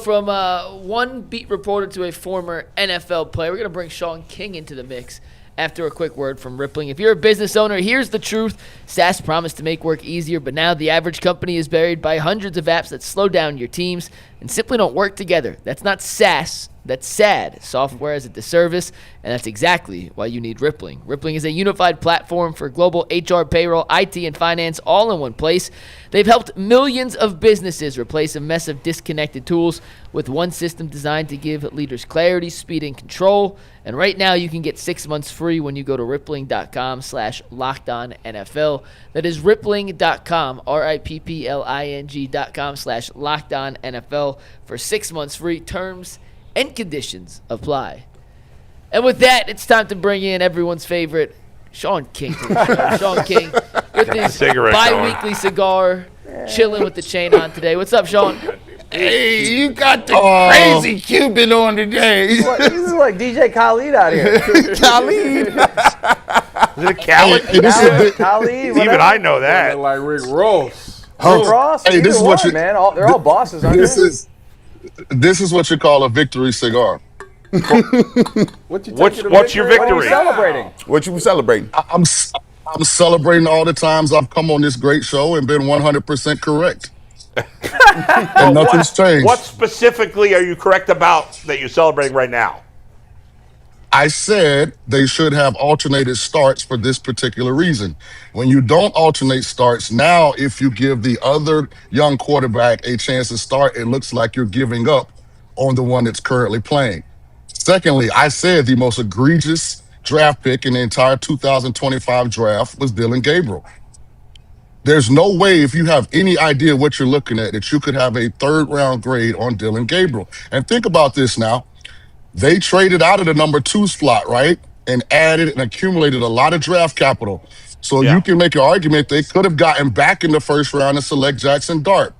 From one beat reporter to a former NFL player, we're going to bring Shawn King into the mix after a quick word from Rippling. If you're a business owner, here's the truth. SaaS promised to make work easier, but now the average company is buried by hundreds of apps that slow down your teams and simply don't work together. That's not SaaS. That's sad. Software as a disservice, and that's exactly why you need Rippling. Rippling is a unified platform for global HR, payroll, IT, and finance all in one place. They've helped millions of businesses replace a mess of disconnected tools with one system designed to give leaders clarity, speed, and control. And right now, you can get 6 months free when you go to rippling.com/LockedOnNFL. That is rippling.com, rippling.com/LockedOnNFL for 6 months free. Terms and conditions apply. And with that, it's time to bring in everyone's favorite, Shaun King. Shaun King with his bi-weekly cigar, chilling with the chain on today. What's up, Shaun? Hey, you got the crazy Cuban on today. This is like DJ Khaled out here. Khalid. Is it a Khaled? Khaled, Even I know that. Like Rick Ross. Rick Ross. Hey, this is what you, man. They're all bosses, aren't this is what you call a victory cigar. What's your victory? What are you celebrating? What you celebrating? I'm celebrating all the times I've come on this great show and been 100% correct. And nothing's changed. What specifically are you correct about that you're celebrating right now? I said they should have alternated starts for this particular reason. When you don't alternate starts, now if you give the other young quarterback a chance to start, it looks like you're giving up on the one that's currently playing. Secondly, I said the most egregious draft pick in the entire 2025 draft was Dillon Gabriel. There's no way, if you have any idea what you're looking at, that you could have a third-round grade on Dillon Gabriel. And think about this now. They traded out of the number 2 slot, right? And added and accumulated a lot of draft capital. So you can make an argument they could have gotten back in the first round and select Jackson Dart.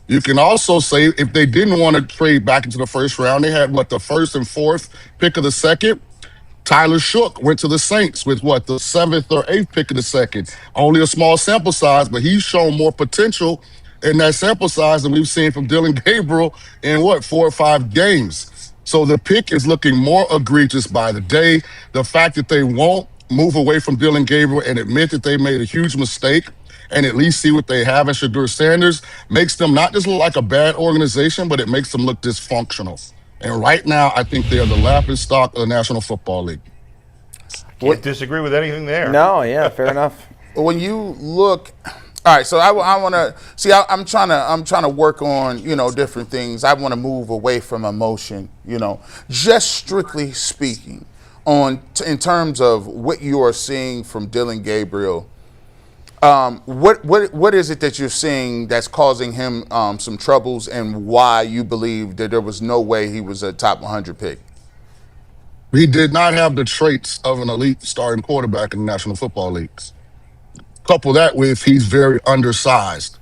You can also say if they didn't want to trade back into the first round, they had, the first and fourth pick of the second? Tyler Shook went to the Saints with, the 7th or 8th pick of the second. Only a small sample size, but he's shown more potential in that sample size than we've seen from Dillon Gabriel in, 4 or 5 games. So the pick is looking more egregious by the day. The fact that they won't move away from Dillon Gabriel and admit that they made a huge mistake and at least see what they have in Shedeur Sanders makes them not just look like a bad organization, but it makes them look dysfunctional. And right now, I think they are the laughingstock of the National Football League. Can't disagree with anything there. No, yeah, fair enough. When you look, all right. So I want to see. I'm trying to work on different things. I want to move away from emotion. Just strictly speaking, in terms of what you are seeing from Dillon Gabriel. What is it that you're seeing that's causing him some troubles, and why you believe that there was no way he was a top 100 pick? He did not have the traits of an elite starting quarterback in the National Football League. Couple that with he's very undersized.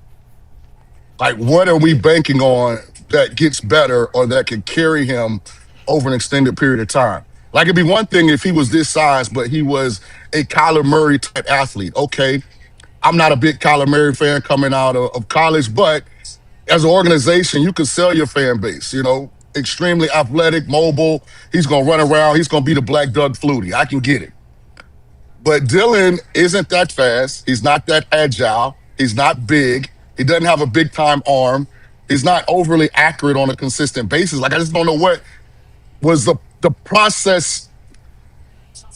Like, what are we banking on that gets better or that can carry him over an extended period of time? Like, it'd be one thing if he was this size, but he was a Kyler Murray type athlete. Okay, I'm not a big Kyler Murray fan coming out of college, but as an organization, you can sell your fan base, extremely athletic, mobile. He's going to run around. He's going to be the Black Doug Flutie. I can get it. But Dillon isn't that fast. He's not that agile. He's not big. He doesn't have a big-time arm. He's not overly accurate on a consistent basis. Like, I just don't know what was the process.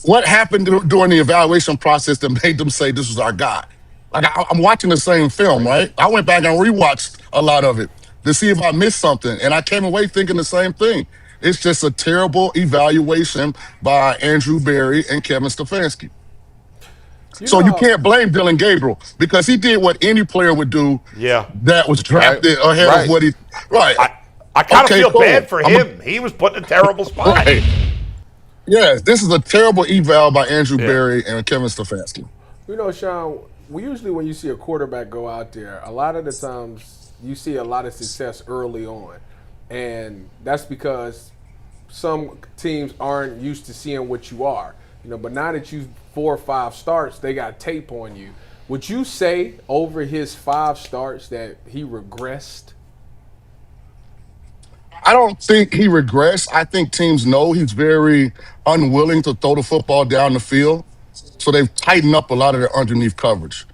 What happened during the evaluation process that made them say this was our guy? Like, I'm watching the same film, right? I went back and rewatched a lot of it to see if I missed something, and I came away thinking the same thing. It's just a terrible evaluation by Andrew Berry and Kevin Stefanski. You can't blame Dillon Gabriel because he did what any player would do that was drafted ahead of what he... Right. I kind of feel bad for him. He was put in a terrible spot. Right. Yes, this is a terrible eval by Andrew Berry and Kevin Stefanski. Shaun, usually when you see a quarterback go out there, a lot of the times you see a lot of success early on. And that's because some teams aren't used to seeing what you are. But now that you've 4 or 5 starts, they got tape on you. Would you say over his 5 starts that he regressed? I don't think he regrets. I think teams know he's very unwilling to throw the football down the field. So they've tightened up a lot of their underneath coverage.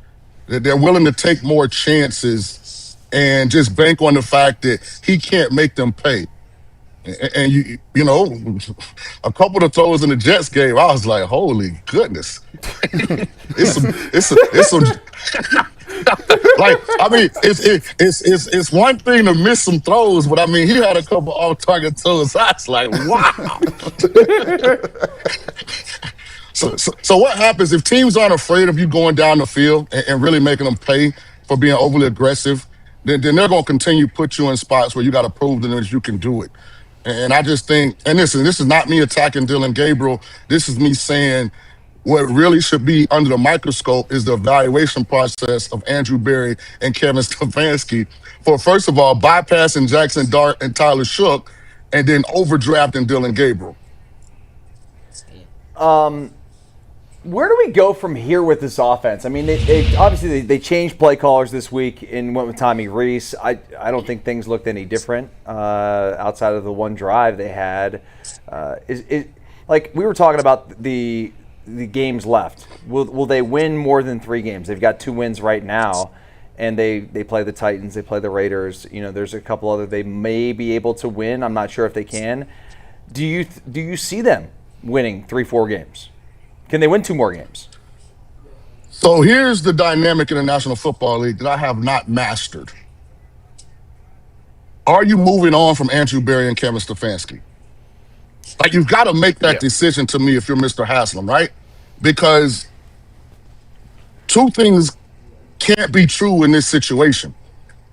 They're willing to take more chances and just bank on the fact that he can't make them pay. And you know, a couple of throws in the Jets game, I was like, holy goodness. it's some like, I mean, it's one thing to miss some throws, but I mean, he had a couple off-target throws. I was like, wow. So what happens if teams aren't afraid of you going down the field and really making them pay for being overly aggressive? Then they're going to continue to put you in spots where you got to prove to them that you can do it. And I just think, and this is not me attacking Dillon Gabriel. This is me saying what really should be under the microscope is the evaluation process of Andrew Berry and Kevin Stefanski for, first of all, bypassing Jackson Dart and Tyler Shook and then overdrafting Dillon Gabriel. Where do we go from here with this offense? I mean, they obviously changed play callers this week and went with Tommy Rees. I don't think things looked any different outside of the one drive they had. Like we were talking about the games left. Will they win more than 3 games? They've got 2 wins right now, and they play the Titans, they play the Raiders. You know, there's a couple other they may be able to win. I'm not sure if they can. Do you see them winning 3-4 games? Can they win 2 more games? So here's the dynamic in the National Football League that I have not mastered. Are you moving on from Andrew Berry and Kevin Stefanski? Like, you've got to make that decision to me if you're Mr. Haslam, right? Because 2 things can't be true in this situation.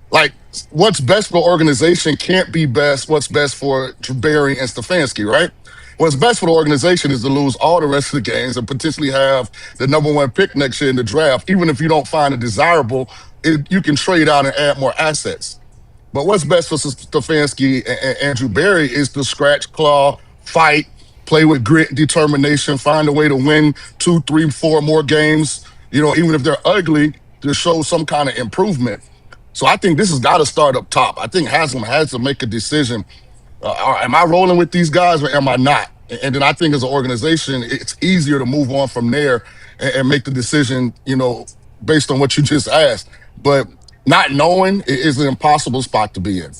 Like, what's best for the organization can't be what's best for Berry and Stefanski, right? What's best for the organization is to lose all the rest of the games and potentially have the number 1 pick next year in the draft. Even if you don't find it desirable, you can trade out and add more assets. But what's best for Stefanski and Andrew Berry is to scratch, claw, fight, play with grit, determination, find a way to win 2, 3, 4 more games, you know, even if they're ugly, to show some kind of improvement. So I think this has got to start up top. I think Haslam has to make a decision. Am I rolling with these guys or am I not? And then I think as an organization, it's easier to move on from there and make the decision, you know, based on what you just asked. But not knowing is an impossible spot to be in.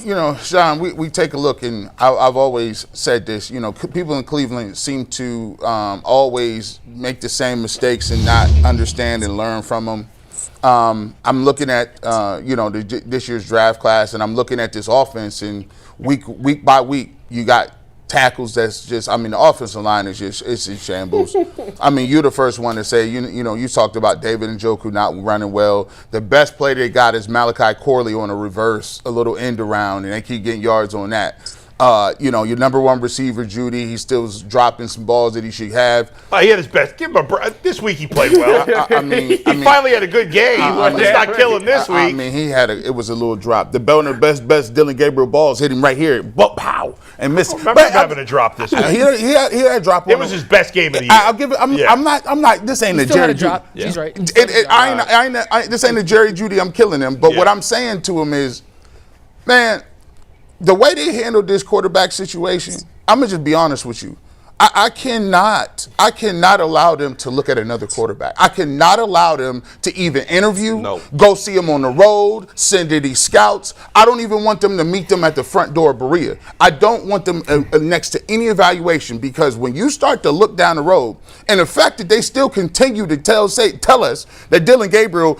You know, Shaun, we take a look, and I've always said this, you know, people in Cleveland seem to always make the same mistakes and not understand and learn from them. I'm looking at, you know, this year's draft class, and I'm looking at this offense, and week by week, you got tackles that's just, I mean, the offensive line is just, it's in shambles. I mean, you're the first one to say, you know, you talked about David Njoku not running well. The best play they got is Malachi Corley on a reverse, a little end around, and they keep getting yards on that. You know, your number 1 receiver, Jeudy, he still was dropping some balls that he should have. He had his best. Give him a break. This week he played well. I mean, he finally had a good game. Let's not kill him this week. I mean, it was a little drop. The best Dillon Gabriel balls hit him right here. Pow! And missed. Remember him having a drop this week. He had a drop. It was his best game of the year. I'll give it. I'm not. This ain't the Jerry Jeudy. Yeah. He's right. This ain't the Jerry Jeudy. I'm killing him. But what I'm saying to him is, man, the way they handled this quarterback situation, I'm gonna just be honest with you. I cannot allow them to look at another quarterback. I cannot allow them to even interview, go see him on the road, send these scouts. I don't even want them to meet them at the front door of Berea. I don't want them next to any evaluation, because when you start to look down the road, and the fact that they still continue to tell us that Dillon Gabriel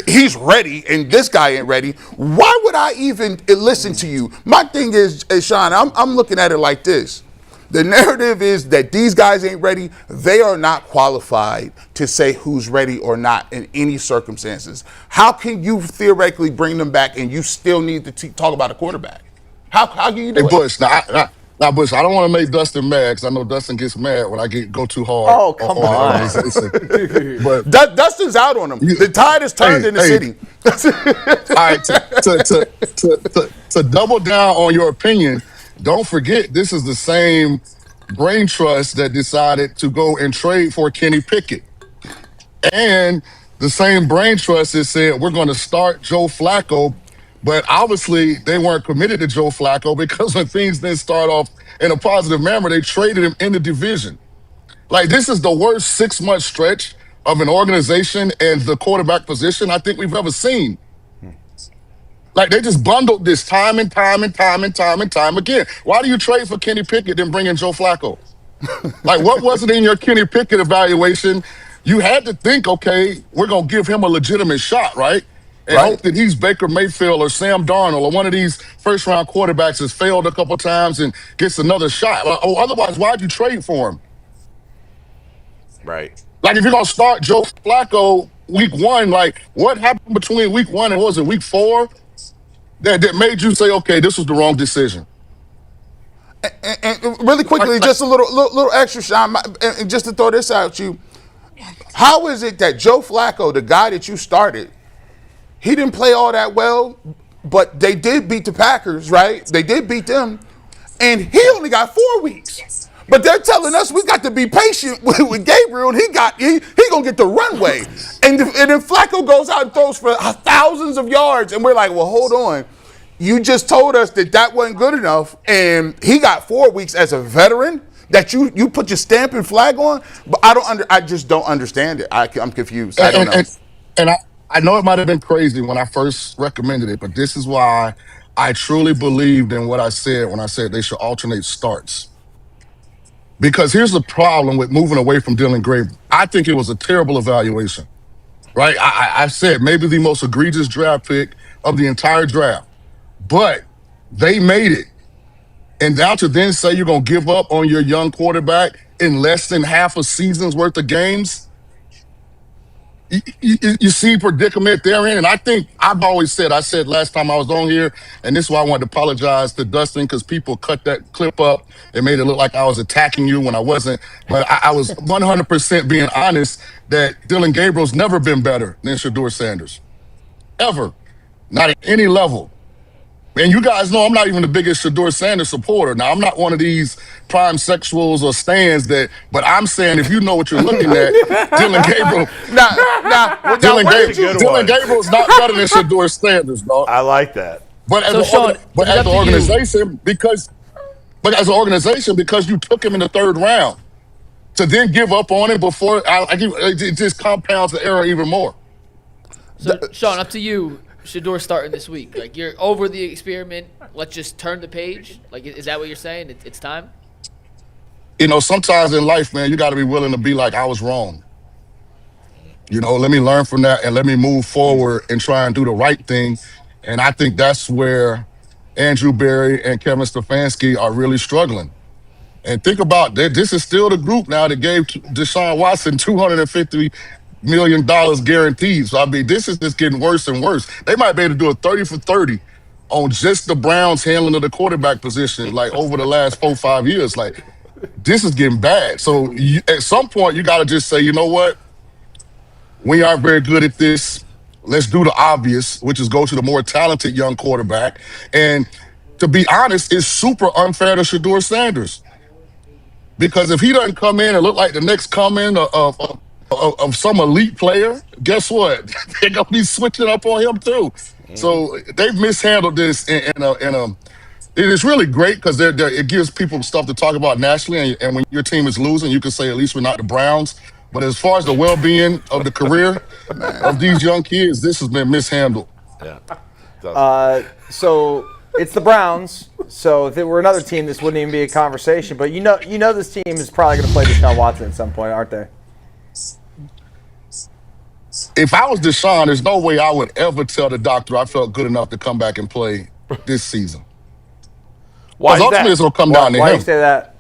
he's ready and this guy ain't ready, why would I even listen to you? My thing is, Shaun, I'm looking at it like this. The narrative is that these guys ain't ready. They are not qualified to say who's ready or not in any circumstances. How can you theoretically bring them back and you still need to talk about a quarterback? How can you do it? Bush, now, Bush, I don't want to make Dustin mad, because I know Dustin gets mad when I go too hard. Oh, come on. But Dustin's out on him. The tide has turned in the city. All right, to double down on your opinion, don't forget, this is the same brain trust that decided to go and trade for Kenny Pickett. And the same brain trust that said, we're going to start Joe Flacco But obviously, they weren't committed to Joe Flacco because when things didn't start off in a positive manner, they traded him in the division. Like, this is the worst 6-month stretch of an organization and the quarterback position I think we've ever seen. Like, they just bundled this time and time again. Why do you trade for Kenny Pickett and bring in Joe Flacco? Like, what was it in your Kenny Pickett evaluation? You had to think, okay, we're going to give him a legitimate shot, right? And hope that he's Baker Mayfield or Sam Darnold or one of these first-round quarterbacks that's failed a couple times and gets another shot. Or otherwise, why'd you trade for him? Right. Like, if you're going to start Joe Flacco week 1, like, what happened between week 1 and, what was it, week 4? That made you say, okay, this was the wrong decision. And really quickly, just a little extra, Shaun, and just to throw this out at you. How is it that Joe Flacco, the guy that you started, he didn't play all that well, but they did beat the Packers, right? They did beat them, and he only got 4 weeks. But they're telling us we got to be patient with Gabriel, and he gonna get the runway. And then Flacco goes out and throws for thousands of yards, and we're like, well, hold on. You just told us that wasn't good enough, and he got 4 weeks as a veteran that you put your stamp and flag on. But I just don't understand it. I'm confused. I don't know. And I know it might have been crazy when I first recommended it, but this is why I truly believed in what I said when I said they should alternate starts. Because here's the problem with moving away from Dillon Gabriel. I think it was a terrible evaluation, right? I said maybe the most egregious draft pick of the entire draft. But they made it. And now to then say you're going to give up on your young quarterback in less than half a season's worth of games, you see predicament they're in. And I think I said last time I was on here, and this is why I wanted to apologize to Dustin because people cut that clip up and made it look like I was attacking you when I wasn't. But I was 100% being honest that Dillon Gabriel's never been better than Shedeur Sanders. Ever. Not at any level. And you guys know I'm not even the biggest Shedeur Sanders supporter. Now, I'm not one of these prime sexuals or stands but I'm saying if you know what you're looking at, Dillon Gabriel. Dillon Gabriel's not better than Shedeur Sanders, dog. I like that. But as an organization, because you took him in the 3rd round, to then give up on him before, it just compounds the error even more. So, Shaun, up to you. Shedeur starting this week. Like, you're over the experiment. Let's just turn the page. Like, is that what you're saying? It's time? You know, sometimes in life, man, you got to be willing to be like, I was wrong. You know, let me learn from that and let me move forward and try and do the right thing. And I think that's where Andrew Berry and Kevin Stefanski are really struggling. And think about that. This is still the group now that gave Deshaun Watson $250 million guaranteed. So, I mean, this is just getting worse and worse. They might be able to do a 30 for 30 on just the Browns handling of the quarterback position, like, over the last 4-5 years. Like, this is getting bad. So, at some point, you got to just say, you know what? We aren't very good at this. Let's do the obvious, which is go to the more talented young quarterback. And to be honest, it's super unfair to Shedeur Sanders. Because if he doesn't come in and look like the next coming of some elite player, guess what? They're gonna be switching up on him too. So they've mishandled this in a. It is really great because it gives people stuff to talk about nationally, and when your team is losing, you can say at least we're not the Browns. But as far as the well-being of the career of these young kids, this has been mishandled. Yeah. So it's the Browns. So if it were another team, this wouldn't even be a conversation. But you know this team is probably going to play Deshaun Watson at some point, aren't they? If I was Deshaun, there's no way I would ever tell the doctor I felt good enough to come back and play this season. Why is ultimately that? It's going to come down to Why do him. you say that?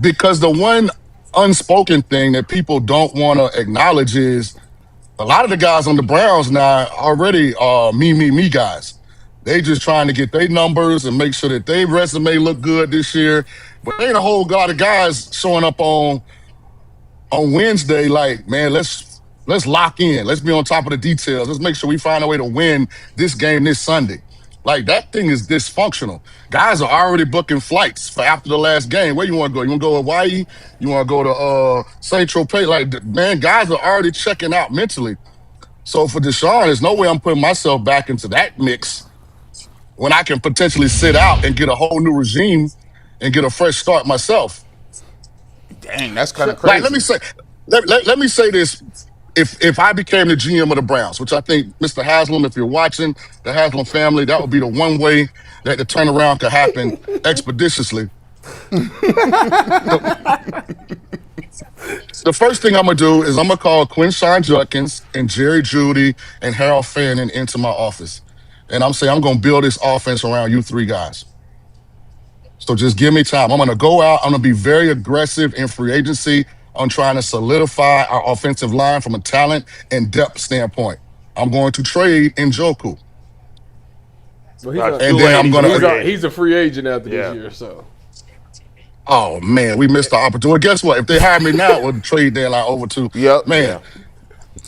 Because the one unspoken thing that people don't want to acknowledge is a lot of the guys on the Browns now already are me guys. They just trying to get their numbers and make sure that their resume look good this year. But there ain't a whole lot of guys showing up on Wednesday like, man, let's lock in. Let's be on top of the details. Let's make sure we find a way to win this game this Sunday. Like, that thing is dysfunctional. Guys are already booking flights for after the last game. Where you want to go? You want to go to Hawaii? You want to go to St. Tropez? Like, man, guys are already checking out mentally. So for Deshaun, there's no way I'm putting myself back into that mix when I can potentially sit out and get a whole new regime and get a fresh start myself. Dang, that's kind of crazy. Like, let me say this. If I became the GM of the Browns, which I think, Mr. Haslam, if you're watching, the Haslam family, that would be the one way that the turnaround could happen expeditiously. The first thing I'm going to do is I'm going to call Quinshon Judkins and Jerry Jeudy and Harold Fannin into my office. And I'm saying I'm going to build this offense around you three guys. So just give me time. I'm going to go out. I'm going to be very aggressive in free agency on trying to solidify our offensive line from a talent and depth standpoint. I'm going to trade Njoku. Well, he's a free agent after this year, so. Oh, man, we missed the opportunity. Well, guess what? If they hire me now, we'll trade deadline over to. Yep. Man.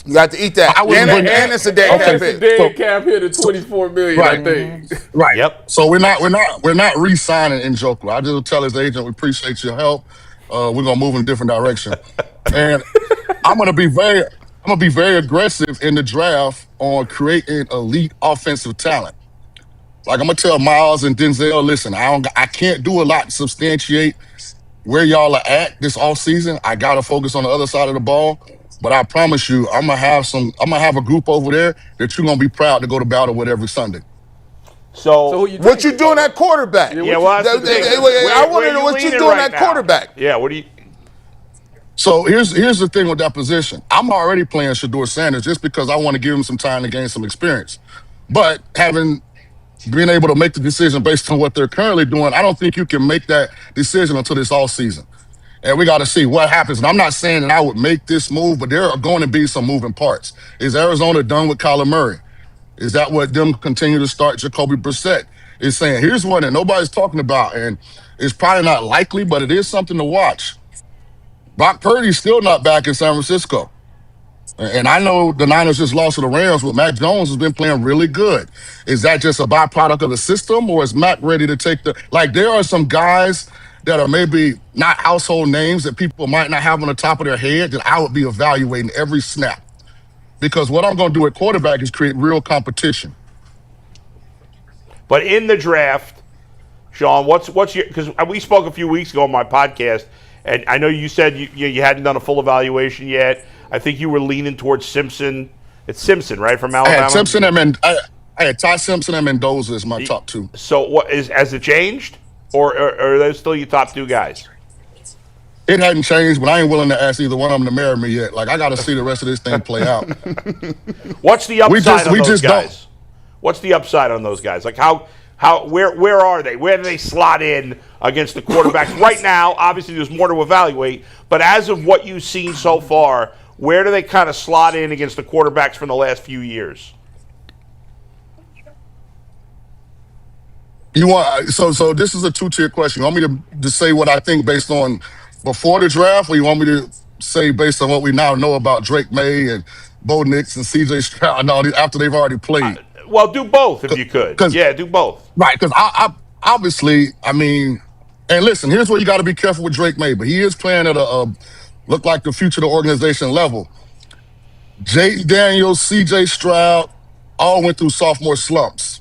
You got to eat that. And it's a dead cap hit. It's a dead cap hit of $24 million, right. I think. Right. Yep. So we're not re-signing Njoku. I just tell his agent, we appreciate your help. We're gonna move in a different direction. And I'm gonna be very aggressive in the draft on creating elite offensive talent. Like, I'm gonna tell Miles and Denzel, listen, I can't do a lot to substantiate where y'all are at this offseason. I gotta focus on the other side of the ball. But I promise you, I'm gonna have a group over there that you're gonna be proud to go to battle with every Sunday. So what you doing at quarterback? I want to know what you doing at quarterback. Yeah, what do you? So here's the thing with that position. I'm already playing Shedeur Sanders just because I want to give him some time to gain some experience. But being able to make the decision based on what they're currently doing, I don't think you can make that decision until this all season. And we got to see what happens. And I'm not saying that I would make this move, but there are going to be some moving parts. Is Arizona done with Kyler Murray? Is that what them continue to start Jacoby Brissett? Is saying, here's one that nobody's talking about, and it's probably not likely, but it is something to watch. Brock Purdy's still not back in San Francisco. And I know the Niners just lost to the Rams, but Mac Jones has been playing really good. Is that just a byproduct of the system, or is Mac ready to take there are some guys that are maybe not household names that people might not have on the top of their head that I would be evaluating every snap. Because what I'm going to do at quarterback is create real competition. But in the draft, Shaun, what's your, because we spoke a few weeks ago on my podcast, and I know you said you hadn't done a full evaluation yet. I think you were leaning towards Simpson. It's Simpson, right, from Alabama? I had Simpson and I had Ty Simpson and Mendoza as my top two. So has it changed? Or are those still your top two guys? It hadn't changed, but I ain't willing to ask either one of them to marry me yet. Like, I got to see the rest of this thing play out. What's the upside on those guys? What's the upside on those guys? Like, where are they? Where do they slot in against the quarterbacks right now? Obviously, there's more to evaluate, but as of what you've seen so far, where do they kind of slot in against the quarterbacks from the last few years? So this is a two-tier question. You want me to say what I think based on before the draft, or you want me to say based on what we now know about Drake May and Bo Nix and CJ Stroud and all these after they've already played? Well, do both if you could. Yeah, do both. Right, because I obviously, I mean, and listen, here's where you got to be careful with Drake May, but he is playing at a look like the future of the organization level. Jay Daniels, CJ Stroud all went through sophomore slumps.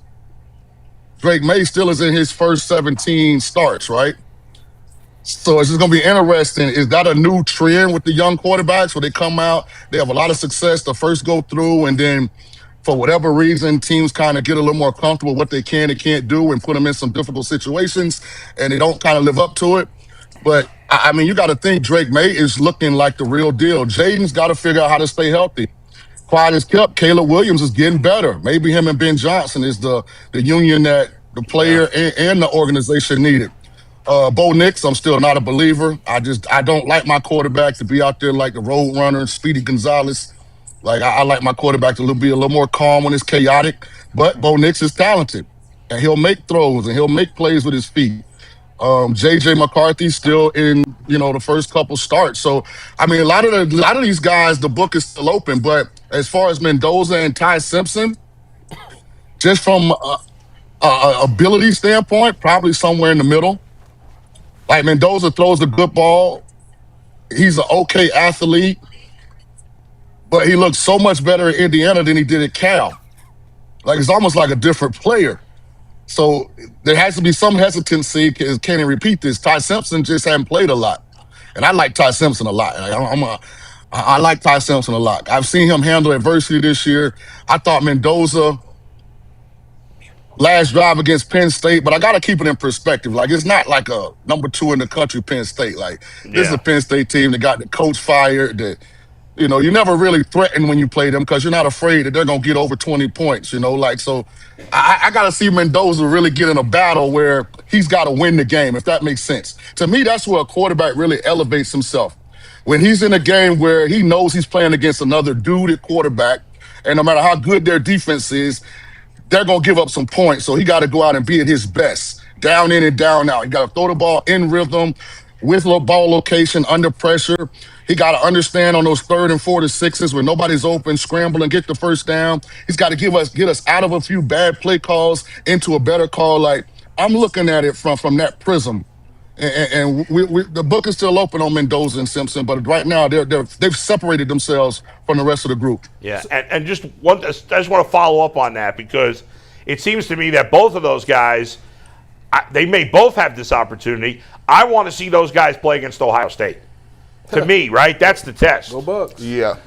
Drake May still is in his first 17 starts, right? So it's just going to be interesting. Is that a new trend with the young quarterbacks where they come out, they have a lot of success to first go through, and then for whatever reason, teams kind of get a little more comfortable with what they can and can't do and put them in some difficult situations, and they don't kind of live up to it. But, I mean, you got to think Drake May is looking like the real deal. Jaden's got to figure out how to stay healthy. Quiet as kept, Caleb Williams is getting better. Maybe him and Ben Johnson is the union that the player and the organization needed. Bo Nix, I'm still not a believer. I don't like my quarterback to be out there like the road runner, Speedy Gonzalez. Like, I like my quarterback to be a little more calm when it's chaotic. But Bo Nix is talented, and he'll make throws, and he'll make plays with his feet. J.J. McCarthy's still in, the first couple starts. So, I mean, a lot of these guys, the book is still open. But as far as Mendoza and Ty Simpson, just from ability standpoint, probably somewhere in the middle. Like, Mendoza throws a good ball. He's an okay athlete. But he looks so much better at Indiana than he did at Cal. Like, it's almost like a different player. So there has to be some hesitancy. Can he repeat this? Ty Simpson just hadn't played a lot. And I like Ty Simpson a lot. I like Ty Simpson a lot. I've seen him handle adversity this year. I thought Mendoza last drive against Penn State, but I got to keep it in perspective. Like, it's not like a number 2 in the country, Penn State. Like, this is a Penn State team that got the coach fired. That, you know, you never really threaten when you play them because you're not afraid that they're going to get over 20 points, you know. Like, so I got to see Mendoza really get in a battle where he's got to win the game, if that makes sense. To me, that's where a quarterback really elevates himself. When he's in a game where he knows he's playing against another dude at quarterback, and no matter how good their defense is, they're going to give up some points. So he got to go out and be at his best, down in and down out. He got to throw the ball in rhythm, with ball location, under pressure. He got to understand on those 3rd and 4th and 6s when nobody's open, scramble and get the first down. He's got to get us out of a few bad play calls into a better call. Like, I'm looking at it from that prism. And the book is still open on Mendoza and Simpson, but right now they've separated themselves from the rest of the group. Yeah, and I just want to follow up on that because it seems to me that both of those guys, they may both have this opportunity. I want to see those guys play against Ohio State. To me, right? That's the test. Go Bucks. Yeah.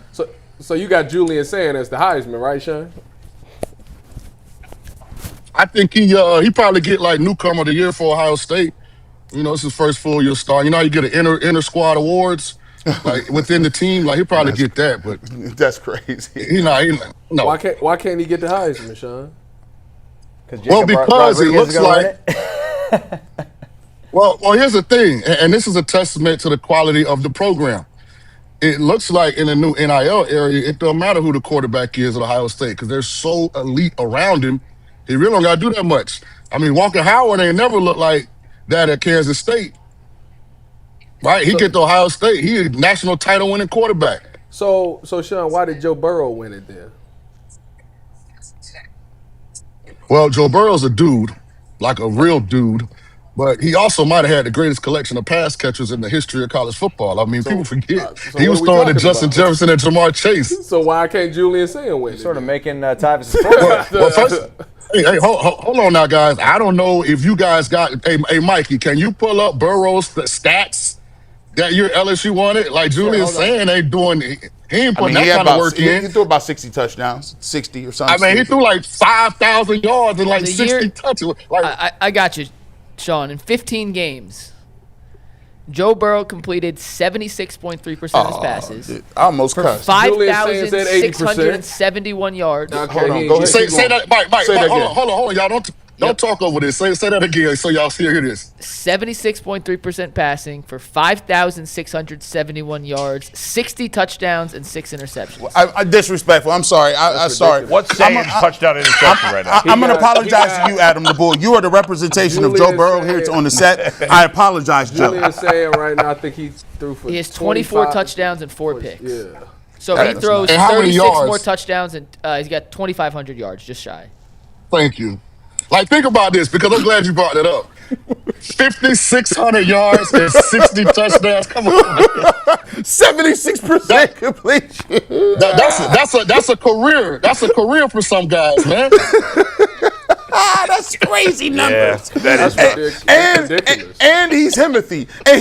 So you got Julian saying as the Heisman, right, Shaun? I think he probably get like newcomer of the year for Ohio State. You know, it's his first full year start. You know how you get an inter squad awards like within the team? Like, he'll probably get that, but that's crazy. No. Why can't he get the Heisman, Shaun? Because it looks like Well, here's the thing, and this is a testament to the quality of the program. It looks like in the new NIL area, it don't matter who the quarterback is at Ohio State because they're so elite around him. He really don't got to do that much. I mean, Walker Howard ain't never looked like that at Kansas State. Right? He get to Ohio State. He a national title winning quarterback. So Shaun, why did Joe Burrow win it then? Well, Joe Burrow's a dude, like a real dude, but he also might have had the greatest collection of pass catchers in the history of college football. I mean, people forget. He was throwing to Justin Jefferson and Jamar Chase. So why can't Julian Sayin win it? Sort of making Tyvus a well, first, hey, hold on now, guys. I don't know if you guys got. Hey, Mikey, can you pull up Burrow's stats that year LSU won it? Like Julian's saying, they doing. He ain't putting that kind of work in. He threw about 60 touchdowns, 60 or something. I mean, he threw like 5,000 yards and like 60 touches. Like, I got you, Shaun. In 15 games, Joe Burrow completed 76.3% of his passes. Dude, I almost for cussed. 5,671 yards. Okay, Hold on, go ahead. say that, Mike. Say that again. Hold on. Y'all don't talk over this. Say that again so y'all hear this. 76.3% passing for 5,671 yards, 60 touchdowns, and 6 interceptions. I disrespectful. I'm sorry. I'm sorry. What's Sayin's touchdown interception right now? I'm going to apologize to you, Adam the Bull. You are the representation of Joe Burrow here on the set. I apologize, Joe. Julian's saying right now, I think he threw for. He has 24 touchdowns and 4 picks. Yeah. So he throws And how many 36 yards? more touchdowns, and he's got 2,500 yards, just shy. Thank you. Like, think about this because I'm glad you brought that up. 5,600 yards and 60 touchdowns. Come on, 76% completion. That's a career. That's a career for some guys, man. That's crazy numbers. Yeah, that is ridiculous. And he's Himothy. And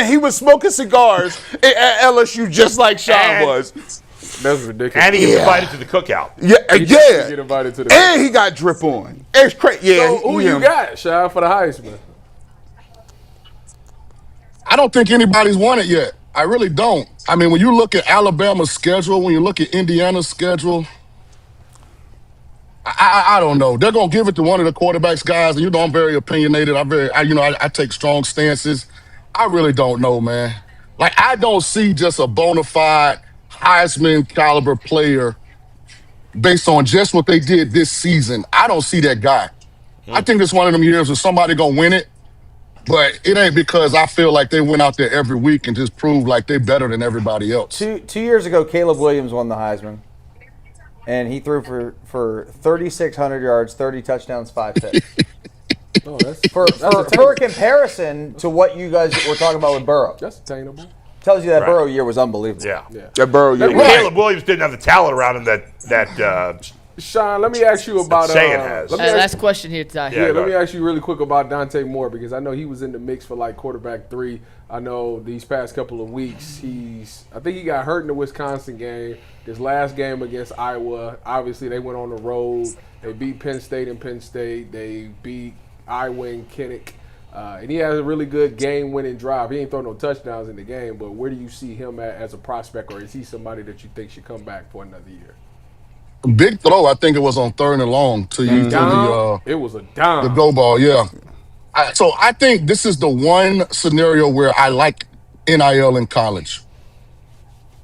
he was smoking cigars at LSU just like Shaun was. That's ridiculous. And he gets invited to the cookout. Yeah. Get invited to the. And he got drip on. It's crazy. Yeah. So who you got, Shaun, for the Heisman? I don't think anybody's won it yet. I really don't. I mean, when you look at Alabama's schedule, when you look at Indiana's schedule, I don't know. They're gonna give it to one of the quarterbacks, guys. And you know, I'm very opinionated. I take strong stances. I really don't know, man. Like, I don't see just a bona fide Heisman caliber player based on just what they did this season. I don't see that guy. I think it's one of them years where somebody gonna win it, but it ain't because I feel like they went out there every week and just proved like they're better than everybody else. 2 years ago, Caleb Williams won the Heisman, and he threw for 3,600 yards, 30 touchdowns, 5 picks. For a comparison to what you guys were talking about with Burrow, That's attainable. tells you that Burrow year was unbelievable. Yeah. That Burrow year. Caleb Williams didn't have the talent around him that Shaun, let me ask you about. Say it has. Last question here, Ty. Yeah, let me ask you really quick about Dante Moore because I know he was in the mix for like quarterback 3. I know these past couple of weeks I think he got hurt in the Wisconsin game. This last game against Iowa, obviously they went on the road. They beat Penn State and Penn State. They beat Iowa and Kinnick. And he has a really good game-winning drive. He ain't throw no touchdowns in the game, but where do you see him at as a prospect, or is he somebody that you think should come back for another year? Big throw, I think it was on 3rd and long to use It was a dime. the go ball, yeah. So I think this is the one scenario where I like NIL in college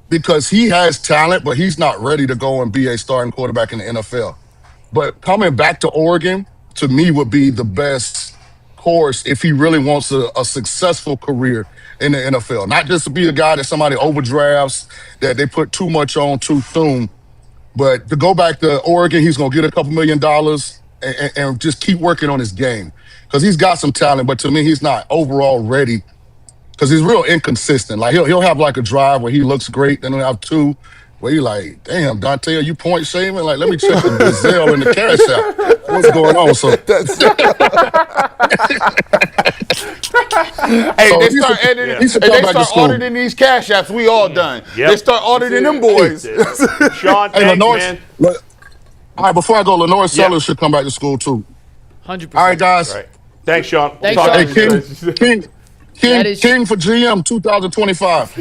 because he has talent, but he's not ready to go and be a starting quarterback in the NFL. But coming back to Oregon, to me, would be the best course if he really wants a successful career in the NFL. Not just to be a guy that somebody overdrafts, that they put too much on too soon. But to go back to Oregon, he's going to get a couple $1 million and just keep working on his game. Because he's got some talent, but to me, he's not overall ready. Because he's real inconsistent. Like he'll have like a drive where he looks great, then he'll have 2 where you're like, damn, Dante, are you point shaving? Like, let me check the Gazelle and the Cash App. What's going on? So Hey, they start editing. They start auditing these Cash Apps. We all done. Yep. They start auditing them boys. Shaun, thanks, man. All right, before I go, Lenore Sellers should come back to school too. 100%. All right, guys. Right. Thanks, Shaun. Thanks, Shaun. Hey, King for GM 2025.